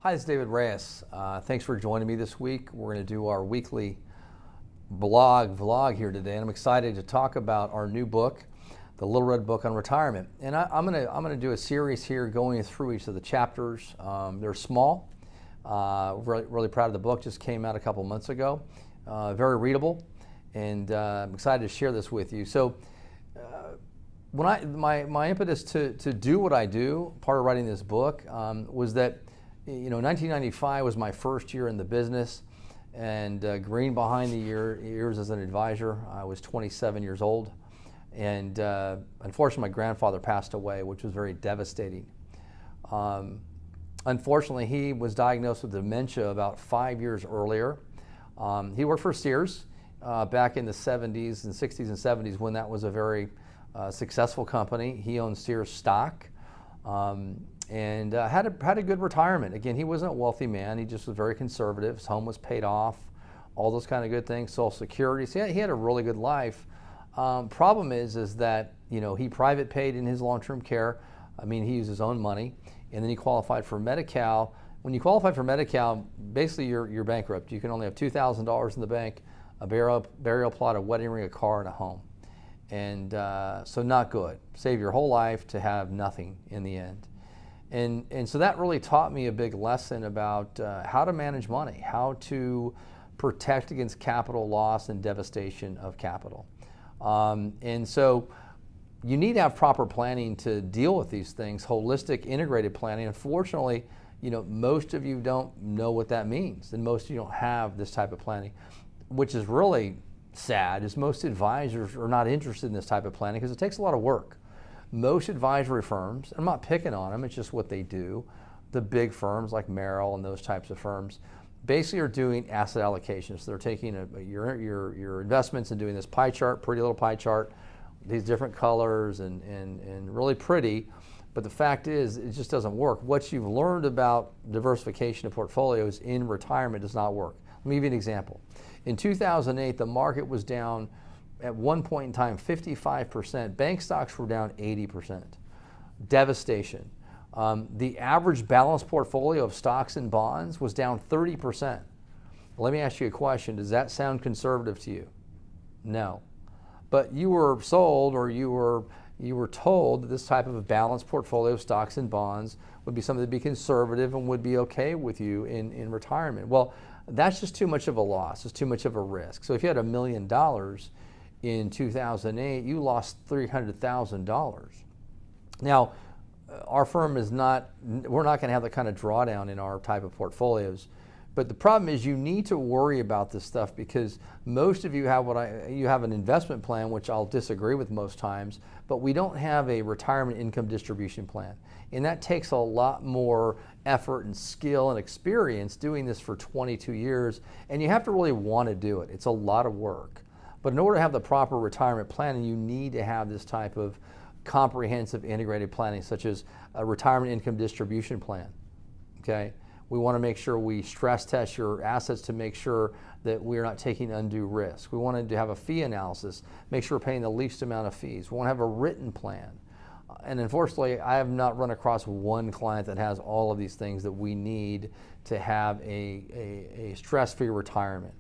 Hi, this is David Reyes. Thanks for joining me this week. We're going to do our weekly vlog here today, and I'm excited to talk about our new book, the Little Red Book on Retirement. And I'm going to do a series here going through each of the chapters. They're small. Really proud of the book. Just came out a couple months ago. Very readable, and I'm excited to share this with you. So, when my impetus to do what I do, part of writing this book, was that 1995 was my first year in the business, and green behind the years as an advisor. I was 27 years old, and unfortunately my grandfather passed away, which was very devastating. Unfortunately, he was diagnosed with dementia about 5 years earlier. He worked for Sears back in the 70s and 60s and 70s when that was a very successful company. He owned Sears stock. And had a good retirement. Again, he wasn't a wealthy man. He just was very conservative. His home was paid off, all those kind of good things, Social Security. So he had a really good life. Problem is that he private paid in his long-term care. I mean, he used his own money, and then he qualified for Medi-Cal. When you qualify for Medi-Cal, basically you're bankrupt. You can only have $2,000 in the bank, a burial plot, a wedding ring, a car, and a home. And so not good. Save your whole life to have nothing in the end. And so that really taught me a big lesson about how to manage money, how to protect against capital loss and devastation of capital. And so you need to have proper planning to deal with these things, holistic, integrated planning. Unfortunately, most of you don't know what that means, and most of you don't have this type of planning, which is really sad, is most advisors are not interested in this type of planning because it takes a lot of work. Most advisory firms, I'm not picking on them, it's just what they do. The big firms like Merrill and those types of firms basically are doing asset allocations. So they're taking your investments and doing this pie chart, pretty little pie chart, these different colors and really pretty. But the fact is, it just doesn't work. What you've learned about diversification of portfolios in retirement does not work. Let me give you an example. In 2008, the market was down at one point in time 55%. Bank stocks were down 80%. Devastation. The average balanced portfolio of stocks and bonds was down 30%. Let me ask you a question. Does that sound conservative to you? No. But you were sold, or you were told that this type of a balanced portfolio of stocks and bonds would be something to be conservative and would be okay with you in retirement. Well, that's just too much of a loss. It's too much of a risk. So if you had $1 million in 2008, you lost $300,000. Now, our firm we're not going to have that kind of drawdown in our type of portfolios. But the problem is you need to worry about this stuff because most of you have you have an investment plan, which I'll disagree with most times, but we don't have a retirement income distribution plan. And that takes a lot more effort and skill and experience doing this for 22 years. And you have to really want to do it. It's a lot of work. But in order to have the proper retirement planning, you need to have this type of comprehensive integrated planning, such as a retirement income distribution plan. Okay? We want to make sure we stress test your assets to make sure that we're not taking undue risk. We want to have a fee analysis, make sure we're paying the least amount of fees. We want to have a written plan. And unfortunately, I have not run across one client that has all of these things that we need to have a stress-free retirement.